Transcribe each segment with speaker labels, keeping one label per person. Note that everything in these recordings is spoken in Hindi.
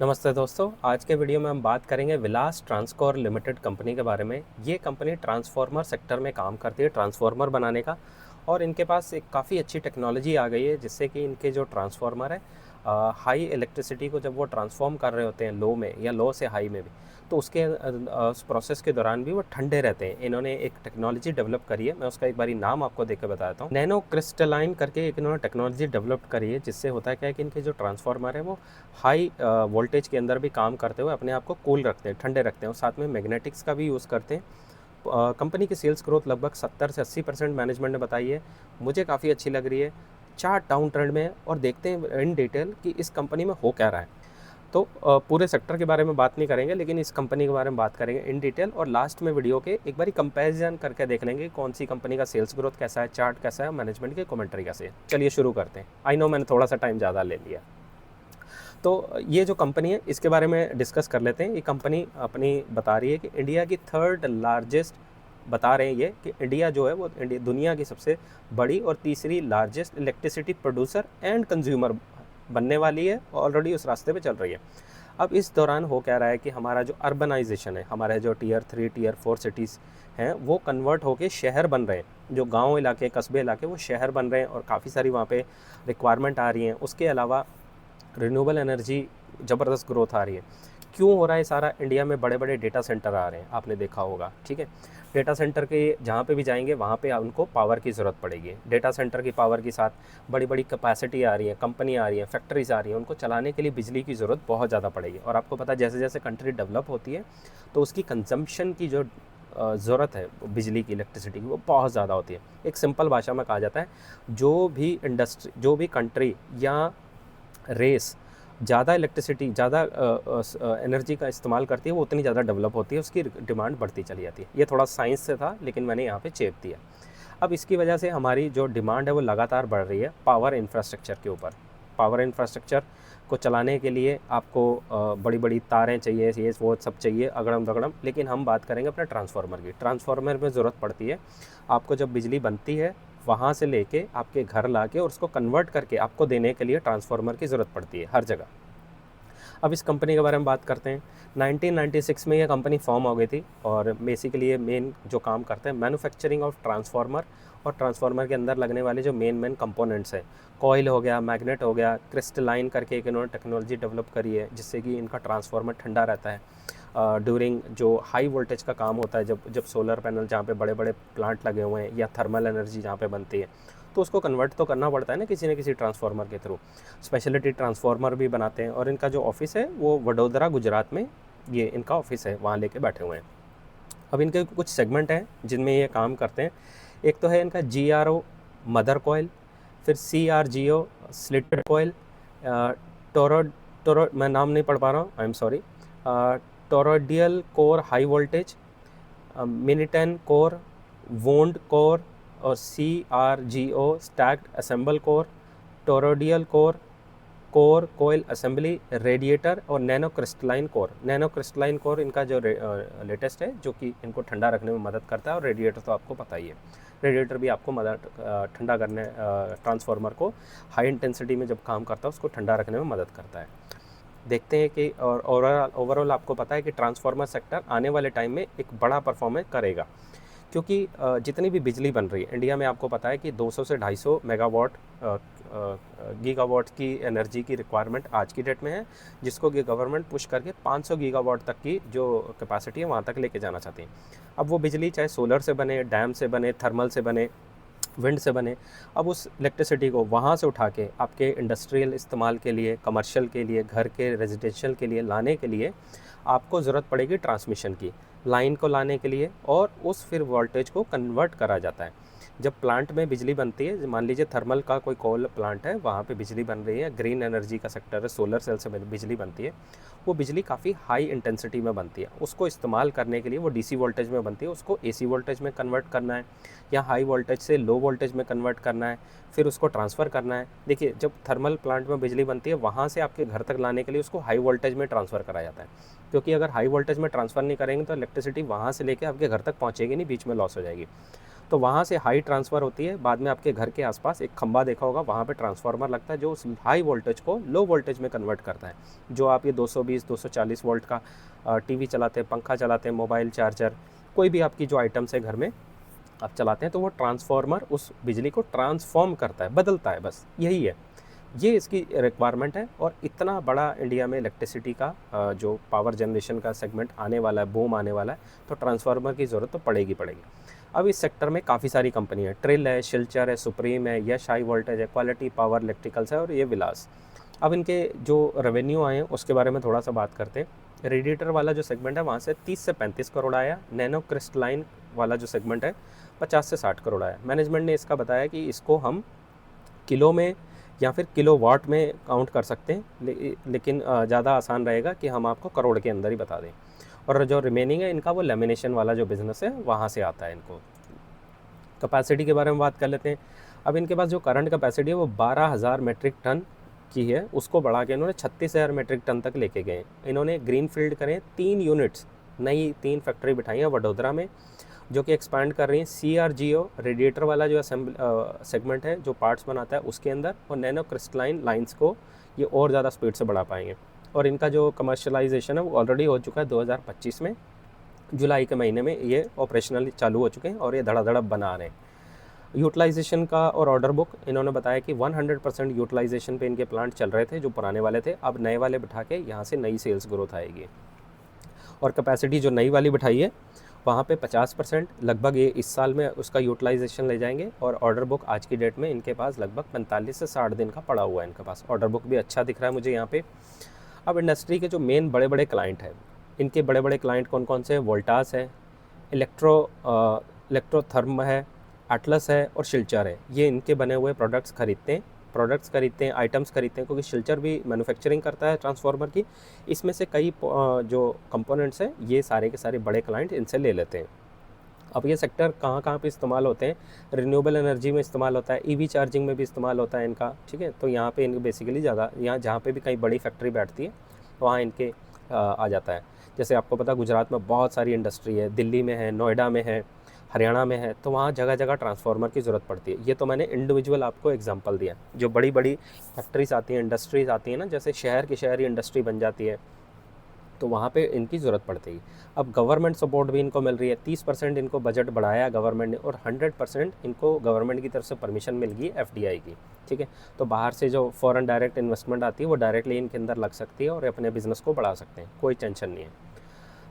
Speaker 1: नमस्ते दोस्तों, आज के वीडियो में हम बात करेंगे विलास ट्रांसकोर लिमिटेड कंपनी के बारे में। ये कंपनी ट्रांसफार्मर सेक्टर में काम करती है, ट्रांसफार्मर बनाने का। और इनके पास एक काफ़ी अच्छी टेक्नोलॉजी आ गई है जिससे कि इनके जो ट्रांसफार्मर है हाई इलेक्ट्रिसिटी को जब वो ट्रांसफॉर्म कर रहे होते हैं लो में या लो से हाई में भी, तो उसके उस प्रोसेस के दौरान भी वो ठंडे रहते हैं। इन्होंने एक टेक्नोलॉजी डेवलप करी है, मैं उसका एक बारी नाम आपको देकर बताता हूँ। नैनो क्रिस्टलाइन करके एक इन्होंने टेक्नोलॉजी डेवलप करी है, जिससे होता है क्या है कि इनके जो ट्रांसफार्मर है वो हाई वोल्टेज के अंदर भी काम करते हुए अपने आप को कूल रखते हैं, ठंडे रखते हैं, और साथ में मैग्नेटिक्स का भी यूज़ करते हैं। कंपनी की सेल्स ग्रोथ लगभग 70 से 80% मैनेजमेंट ने बताई है। मुझे काफ़ी अच्छी लग रही है। चार्ट डाउन ट्रेंड में है और देखते हैं इन डिटेल कि इस कंपनी में हो क्या रहा है। तो पूरे सेक्टर के बारे में बात नहीं करेंगे, लेकिन इस कंपनी के बारे में बात करेंगे इन डिटेल, और लास्ट में वीडियो के एक बारी कंपैरिजन करके देख लेंगे कौन सी कंपनी का सेल्स ग्रोथ कैसा है, चार्ट कैसा है, मैनेजमेंट की कमेंट्री कैसे है। चलिए शुरू करते हैं। आई नो मैंने थोड़ा सा टाइम ज़्यादा ले लिया। तो ये जो कंपनी है इसके बारे में डिस्कस कर लेते हैं। ये कंपनी अपनी बता रही है कि इंडिया की थर्ड लार्जेस्ट, बता रहे हैं ये कि इंडिया जो है वो दुनिया की सबसे बड़ी और तीसरी largest electricity producer and consumer बनने वाली है, ऑलरेडी उस रास्ते पे चल रही है। अब इस दौरान हो क्या रहा है कि हमारा जो अर्बनाइजेशन है, हमारे जो टीयर 3 टीयर 4 सिटीज़ हैं वो कन्वर्ट होके शहर बन रहे हैं। जो गांव इलाके, कस्बे इलाके, वो शहर बन रहे हैं और काफ़ी सारी वहाँ पे रिक्वायरमेंट आ रही हैं। उसके अलावा रिन्यूएबल एनर्जी ज़बरदस्त ग्रोथ आ रही है। क्यों हो रहा है सारा? इंडिया में बड़े बड़े डेटा सेंटर आ रहे हैं, आपने देखा होगा, ठीक है। डेटा सेंटर के जहाँ पे भी जाएंगे वहाँ पे उनको पावर की ज़रूरत पड़ेगी। डेटा सेंटर की पावर के साथ बड़ी बड़ी कैपेसिटी आ रही है, कंपनी आ रही है, फैक्ट्रीज आ रही है, उनको चलाने के लिए बिजली की ज़रूरत बहुत ज़्यादा पड़ेगी। और आपको पता है जैसे जैसे कंट्री डेवलप होती है तो उसकी कंजम्पशन की जो ज़रूरत है बिजली की, इलेक्ट्रिसिटी की, वो बहुत ज़्यादा होती है। एक सिंपल भाषा में कहा जाता है, जो भी इंडस्ट्री, जो भी कंट्री या रेस ज़्यादा इलेक्ट्रिसिटी, ज़्यादा एनर्जी का इस्तेमाल करती है, वो उतनी ज़्यादा डेवलप होती है, उसकी डिमांड बढ़ती चली जाती है। ये थोड़ा साइंस से था, लेकिन मैंने यहाँ पे चेप दिया। अब इसकी वजह से हमारी जो डिमांड है वो लगातार बढ़ रही है पावर इंफ्रास्ट्रक्चर के ऊपर। पावर इंफ्रास्ट्रक्चर को चलाने के लिए आपको बड़ी बड़ी तारें चाहिए, ये वो सब चाहिए, अगड़म दगड़म। लेकिन हम बात करेंगे अपने ट्रांसफार्मर की। ट्रांसफार्मर में ज़रूरत पड़ती है आपको, जब बिजली बनती है वहाँ से लेके आपके घर ला के और उसको कन्वर्ट करके आपको देने के लिए ट्रांसफार्मर की ज़रूरत पड़ती है हर जगह। अब इस कंपनी के बारे में बात करते हैं। 1996 में यह कंपनी फॉर्म हो गई थी और बेसिकली ये मेन जो काम करते हैं मैन्युफैक्चरिंग ऑफ ट्रांसफार्मर, और ट्रांसफार्मर के अंदर लगने वाले जो मेन कंपोनेंट्स हैं, कॉइल हो गया, मैग्नेट हो गया, क्रिस्टलाइन करके एक इन्होंने टेक्नोलॉजी डेवलप करी है जिससे कि इनका ट्रांसफार्मर ठंडा रहता है ड्यूरिंग जो हाई वोल्टेज का काम होता है। जब जब सोलर पैनल जहाँ पे बड़े बड़े प्लांट लगे हुए हैं या थर्मल एनर्जी जहाँ पे बनती है, तो उसको कन्वर्ट तो करना पड़ता है ना किसी न किसी ट्रांसफार्मर के थ्रू। स्पेशलिटी ट्रांसफार्मर भी बनाते हैं और इनका जो ऑफिस है वो वडोदरा गुजरात में ये इनका ऑफिस है, वहाँ लेके बैठे हुए हैं। अब इनके कुछ सेगमेंट हैं जिनमें ये काम करते हैं। एक तो है इनका GRO मदर कॉयल, फिर CRGO स्लिटेड कॉयल, टोरो टोरो मैं नाम नहीं पढ़ पा रहा हूँ, I am sorry, toroidal core high voltage, मिनिटेन कोर, वोंड कोर, और CRGO stacked assemble core, toroidal core, core coil assembly, radiator, और nano crystalline core. Nano crystalline core इनका जो लेटेस्ट है जो कि इनको ठंडा रखने में मदद करता है। और रेडिएटर तो आपको पता ही है, रेडिएटर भी आपको मदद ठंडा करने, ट्रांसफार्मर को हाई इंटेंसिटी में जब काम करता है उसको ठंडा रखने में मदद करता है। देखते हैं कि और ओवरऑल आपको पता है कि ट्रांसफार्मर सेक्टर आने वाले टाइम में एक बड़ा परफॉर्मेंस करेगा, क्योंकि जितनी भी बिजली बन रही है इंडिया में, आपको पता है कि 200 से 250 मेगावाट गीगावाट की एनर्जी की रिक्वायरमेंट आज की डेट में है, जिसको कि गवर्नमेंट पुश करके 500 गीगावाट तक की जो कैपेसिटी है वहाँ तक लेके जाना चाहती है। अब वो बिजली चाहे सोलर से बने, डैम से बने, थर्मल से बने, विंड से बने, अब उस इलेक्ट्रिसिटी को वहाँ से उठा के आपके इंडस्ट्रियल इस्तेमाल के लिए, कमर्शियल के लिए, घर के रेजिडेंशियल के लिए लाने के लिए आपको ज़रूरत पड़ेगी ट्रांसमिशन की, लाइन को लाने के लिए, और उस फिर वोल्टेज को कन्वर्ट करा जाता है। जब प्लांट में बिजली बनती है, मान लीजिए थर्मल का कोई कोल प्लांट है, वहाँ पे बिजली बन रही है, ग्रीन एनर्जी का सेक्टर है, सोलर सेल से बिजली बनती है, वो बिजली काफ़ी हाई इंटेंसिटी में बनती है। उसको इस्तेमाल करने के लिए वो DC वोल्टेज में बनती है, उसको AC वोल्टेज में कन्वर्ट करना है, या हाई वोल्टेज से लो वोल्टेज में कन्वर्ट करना है, फिर उसको ट्रांसफ़र करना है। देखिए, जब थर्मल प्लांट में बिजली बनती है वहाँ से आपके घर तक लाने के लिए उसको हाई वोल्टेज में ट्रांसफ़र कराया जाता है, क्योंकि अगर हाई वोल्टेज में ट्रांसफ़र नहीं करेंगे तो इलेक्ट्रिसिटी वहाँ से लेकर आपके घर तक पहुँचेगी नहीं, बीच में लॉस हो जाएगी। तो वहाँ से हाई ट्रांसफ़र होती है, बाद में आपके घर के आसपास एक खंभा देखा होगा, वहाँ पे ट्रांसफार्मर लगता है जो उस हाई वोल्टेज को लो वोल्टेज में कन्वर्ट करता है। जो आप ये 220 240 वोल्ट का टीवी चलाते हैं, पंखा चलाते हैं, मोबाइल चार्जर, कोई भी आपकी जो आइटम्स है घर में आप चलाते हैं, तो वो ट्रांसफार्मर उस बिजली को ट्रांसफॉर्म करता है, बदलता है, बस यही है। ये इसकी रिक्वायरमेंट है। और इतना बड़ा इंडिया में इलेक्ट्रिसिटी का जो पावर जनरेशन का सेगमेंट आने वाला है, बूम आने वाला है, तो ट्रांसफार्मर की ज़रूरत तो पड़ेगी पड़ेगी। अब इस सेक्टर में काफ़ी सारी कंपनी है, ट्रिल है, शिल्चर है, सुप्रीम है, यश हाई वोल्टेज है, क्वालिटी पावर इलेक्ट्रिकल्स है और ये विलास। अब इनके जो रेवेन्यू आए हैं उसके बारे में थोड़ा सा बात करते हैं। रेडिएटर वाला जो सेगमेंट है वहाँ से 30 से 35 करोड़ आया। नैनो क्रिस्टलाइन वाला जो सेगमेंट है 50 से 60 करोड़ आया। मैनेजमेंट ने इसका बताया कि इसको हम किलो में या फिर किलो वाट में काउंट कर सकते हैं, लेकिन ज़्यादा आसान रहेगा कि हम आपको करोड़ के अंदर ही बता दें। और जो रिमेनिंग है इनका वो लेमिनेशन वाला जो बिज़नेस है वहाँ से आता है इनको। कैपेसिटी के बारे में बात कर लेते हैं। अब इनके पास जो करंट कैपेसिटी है वो 12,000 मेट्रिक टन की है, उसको बढ़ा के इन्होंने 36,000 मेट्रिक टन तक लेके गए। इन्होंने ग्रीन फील्ड करें 3 यूनिट्स, नई 3 फैक्ट्री बिठाई है वडोदरा में, जो कि एक्सपांड कर रही हैं। CRGO रेडिएटर वाला जो सेगमेंट है जो पार्ट्स बनाता है उसके अंदर, और नैनो क्रिस्टलाइन लाइंस को ये और ज़्यादा स्पीड से बढ़ा पाएंगे। और इनका जो कमर्शलाइजेशन है वो ऑलरेडी हो चुका है 2025 में, जुलाई के महीने में ये ऑपरेशनल चालू हो चुके हैं और ये धड़ाधड़ बना रहे हैं। यूटिलाइजेशन का और ऑर्डर बुक इन्होंने बताया कि 100% यूटिलाइजेशन पे इनके प्लांट चल रहे थे जो पुराने वाले थे, अब नए वाले बिठा के यहाँ से नई सेल्स ग्रोथ आएगी। और कैपेसिटी जो नई वाली बिठाई है वहाँ पे 50% लगभग ये इस साल में उसका यूटिलाइजेशन ले जाएंगे। और ऑर्डर बुक आज की डेट में इनके पास लगभग 45 से 60 दिन का पड़ा हुआ है इनके पास। ऑर्डर बुक भी अच्छा दिख रहा है मुझे यहाँ पे। अब इंडस्ट्री के जो मेन बड़े बड़े क्लाइंट हैं, इनके बड़े बड़े क्लाइंट कौन कौन से हैं? वोल्टास है, इलेक्ट्रोथर्म है, एटलस है और शिल्चर है। ये इनके बने हुए प्रोडक्ट्स खरीदते हैं, आइटम्स खरीदते हैं, क्योंकि शिल्चर भी मैन्युफैक्चरिंग करता है ट्रांसफार्मर की। इसमें से कई जो कंपोनेंट्स हैं ये सारे के सारे बड़े क्लाइंट इनसे ले लेते हैं। अब ये सेक्टर कहाँ कहाँ पे इस्तेमाल होते हैं? रिन्यूएबल एनर्जी में इस्तेमाल होता है, EV चार्जिंग में भी इस्तेमाल होता है इनका, ठीक है। तो यहाँ पे इनके बेसिकली ज़्यादा, यहाँ जहाँ पे भी कहीं बड़ी फैक्ट्री बैठती है वहाँ इनके आ जाता है। जैसे आपको पता गुजरात में बहुत सारी इंडस्ट्री है, दिल्ली में है, नोएडा में है, हरियाणा में है, तो वहाँ जगह जगह ट्रांसफार्मर की ज़रूरत पड़ती है। ये तो मैंने इंडिविजुअल आपको एग्जांपल दिया। जो बड़ी बड़ी फैक्ट्रीज आती हैं, इंडस्ट्रीज़ आती हैं ना, जैसे शहर की शहर ही इंडस्ट्री बन जाती है, तो वहाँ पे इनकी ज़रूरत पड़ती है। अब गवर्नमेंट सपोर्ट भी इनको मिल रही है, 30% इनको बजट बढ़ाया गवर्नमेंट ने, और 100% इनको गवर्नमेंट की तरफ से परमिशन मिल गई FDI की, ठीक है। तो बाहर से जो फॉरेन डायरेक्ट इन्वेस्टमेंट आती है वो डायरेक्टली इनके अंदर लग सकती है और अपने बिज़नेस को बढ़ा सकते हैं, कोई टेंशन नहीं है।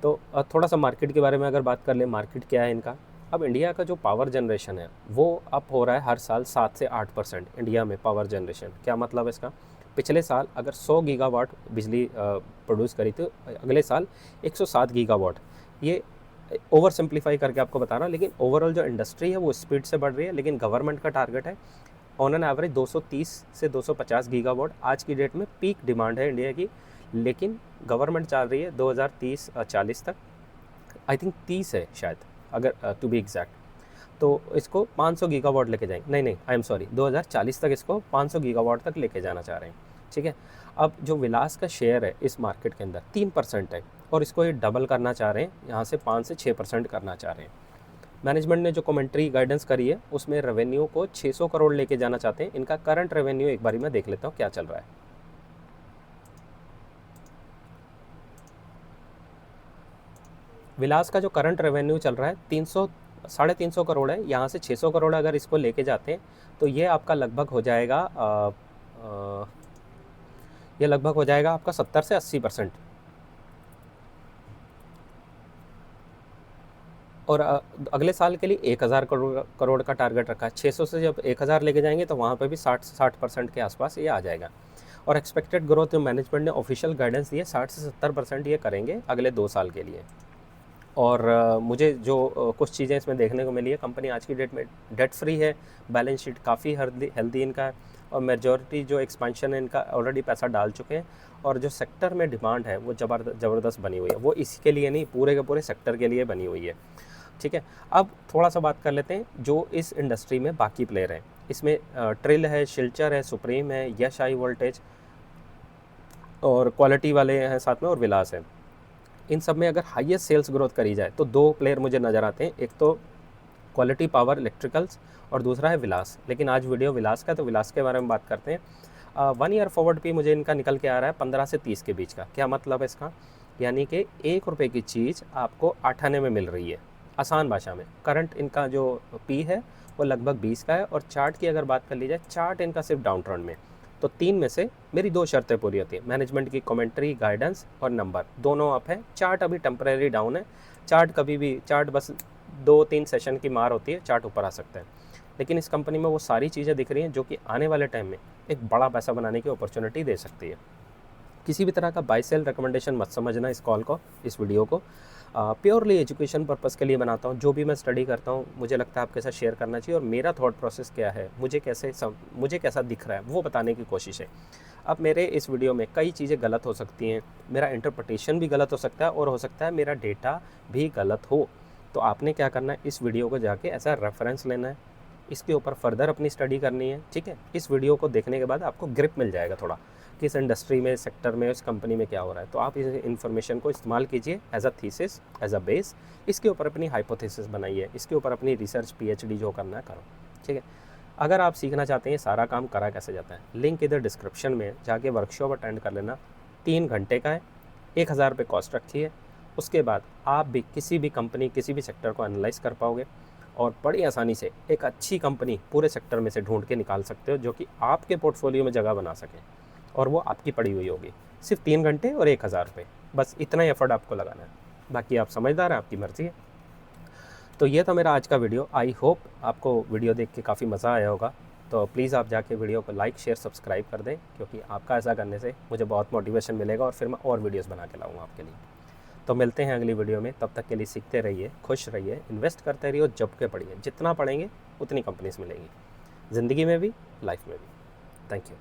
Speaker 1: तो थोड़ा सा मार्केट के बारे में अगर बात कर ले, मार्केट क्या है इनका। अब इंडिया का जो पावर जनरेशन है वो अप हो रहा है हर साल 7 से 8% इंडिया में पावर जनरेशन। क्या मतलब है इसका? पिछले साल अगर 100 गीगावाट बिजली प्रोड्यूस करी तो अगले साल 107 गीगावाट। ये ओवर सिंप्लीफाई करके आपको बता रहा हूँ, लेकिन ओवरऑल जो इंडस्ट्री है वो स्पीड से बढ़ रही है। लेकिन गवर्नमेंट का टारगेट है ऑन एन एवरेज 230 से 250 गीगावाट। आज की डेट में पीक डिमांड है इंडिया की, लेकिन गवर्नमेंट चाह रही है 2030-40 तक, आई थिंक 30 है शायद, अगर टू बी एग्जैक्ट, तो इसको 500 गीगावाट लेके जाएंगे। नहीं, आई एम सॉरी, 2040 तक इसको 500 गीगावाट तक लेके जाना चाह रहे हैं, ठीक है। अब जो विलास का शेयर है इस मार्केट के अंदर 3% है, और इसको ये डबल करना चाह रहे हैं, यहाँ से 5 से 6% करना चाह रहे हैं। मैनेजमेंट ने जो कमेंट्री गाइडेंस करी है उसमें रेवेन्यू को 600 करोड़ लेके जाना चाहते हैं। इनका करंट रेवेन्यू एक बारी मैं देख लेता हूँ क्या चल रहा है। विलास का जो करंट रेवेन्यू चल रहा है 300-350 करोड़ है। यहाँ से 600 करोड़ अगर इसको लेके जाते हैं तो ये आपका लगभग हो जाएगा ये लगभग हो जाएगा आपका 70 से 80%। और अगले साल के लिए 1000 करोड़ का टारगेट रखा है। 600 से जब 1000 लेके जाएंगे तो वहाँ पे भी 60% के आसपास ये आ जाएगा। और एक्सपेक्टेड ग्रोथ जो मैनेजमेंट ने ऑफिशियल गाइडेंस दी है 60 से 70% ये करेंगे अगले 2 साल के लिए। और मुझे जो कुछ चीज़ें इसमें देखने को मिली है, कंपनी आज की डेट में डेट फ्री है, बैलेंस शीट काफ़ी हेल्दी इनका है, और मेजॉरिटी जो एक्सपेंशन है इनका ऑलरेडी पैसा डाल चुके हैं। और जो सेक्टर में डिमांड है वो ज़बरदस्त बनी हुई है, वो इसी के लिए नहीं, पूरे के पूरे सेक्टर के लिए बनी हुई है, ठीक है। अब थोड़ा सा बात कर लेते हैं जो इस इंडस्ट्री में बाकी प्लेयर हैं। इसमें ट्रिल है, शिल्चर है, सुप्रीम है, यश हाई वोल्टेज और क्वालिटी वाले हैं साथ में, और विलास है। इन सब में अगर हाईएस्ट सेल्स ग्रोथ करी जाए तो 2 प्लेयर मुझे नज़र आते हैं। एक तो क्वालिटी पावर इलेक्ट्रिकल्स और दूसरा है विलास। लेकिन आज वीडियो विलास का, तो विलास के बारे में बात करते हैं। 1 ईयर फॉरवर्ड भी मुझे इनका निकल के आ रहा है 15 से 30 के बीच का। क्या मतलब है इसका? यानी कि 1 रुपये की चीज़ आपको 8 आने में मिल रही है, आसान भाषा में। करंट इनका जो पी है वो लगभग 20 का है। और चार्ट की अगर बात कर ली जाए, चार्ट इनका सिर्फ डाउन ट्रेंड में। तो 3 में से मेरी 2 शर्तें पूरी होती हैं, मैनेजमेंट की कमेंट्री, गाइडेंस और नंबर, दोनों अप है। चार्ट अभी टेम्परेरी डाउन है। चार्ट कभी भी, चार्ट बस 2-3 सेशन की मार होती है, चार्ट ऊपर आ सकता है। लेकिन इस कंपनी में वो सारी चीज़ें दिख रही हैं जो कि आने वाले टाइम में एक बड़ा पैसा बनाने की अपॉर्चुनिटी दे सकती है। किसी भी तरह का बाय सेल रिकमेंडेशन मत समझना इस कॉल को, इस वीडियो को। प्योरली एजुकेशन पर्पज़ के लिए बनाता हूँ। जो भी मैं स्टडी करता हूँ मुझे लगता है आपके साथ शेयर करना चाहिए, और मेरा थॉट प्रोसेस क्या है, मुझे कैसा दिख रहा है वो बताने की कोशिश है। अब मेरे इस वीडियो में कई चीज़ें गलत हो सकती हैं, मेरा इंटरप्रिटेशन भी गलत हो सकता है, और हो सकता है मेरा डेटा भी गलत हो। तो आपने क्या करना है, इस वीडियो को जाके ऐसा रेफरेंस लेना है, इसके ऊपर फर्दर अपनी स्टडी करनी है, ठीक है। इस वीडियो को देखने के बाद आपको ग्रिप मिल जाएगा थोड़ा, किस इंडस्ट्री में, सेक्टर में, उस कंपनी में क्या हो रहा है। तो आप इस इन्फॉर्मेशन को इस्तेमाल कीजिए as a thesis, as a base. इसके ऊपर अपनी हाइपोथेसिस बनाइए, इसके ऊपर अपनी रिसर्च PhD जो करना है करो, ठीक है। अगर आप सीखना चाहते हैं सारा काम करा कैसे जाता है, लिंक इधर डिस्क्रिप्शन में, जाके वर्कशॉप अटेंड कर लेना। 3 घंटे का है, 1000 रुपये कॉस्ट रखी है। उसके बाद आप भी किसी भी कंपनी, किसी भी सेक्टर को एनालाइज कर पाओगे, और बड़ी आसानी से एक अच्छी कंपनी पूरे सेक्टर में से ढूंढ के निकाल सकते हो जो कि आपके पोर्टफोलियो में जगह बना सके, और वो आपकी पड़ी हुई होगी। सिर्फ 3 घंटे और 1000 रुपये, बस इतना ही एफर्ट आपको लगाना है। बाकी आप समझदार हैं, आपकी मर्ज़ी है। तो ये था मेरा आज का वीडियो। आई होप आपको वीडियो देख के काफ़ी मज़ा आया होगा। तो प्लीज़ आप जाके वीडियो को लाइक, शेयर, सब्सक्राइब कर दें, क्योंकि आपका ऐसा करने से मुझे बहुत मोटिवेशन मिलेगा, और फिर मैं और वीडियोज़ बना के लाऊँगा आपके लिए। तो मिलते हैं अगली वीडियो में, तब तक के लिए सीखते रहिए, खुश रहिए, इन्वेस्ट करते रहिए, और जब के पढ़िए। जितना पढ़ेंगे उतनी कंपनीज मिलेंगी, ज़िंदगी में भी, लाइफ में भी। Thank you.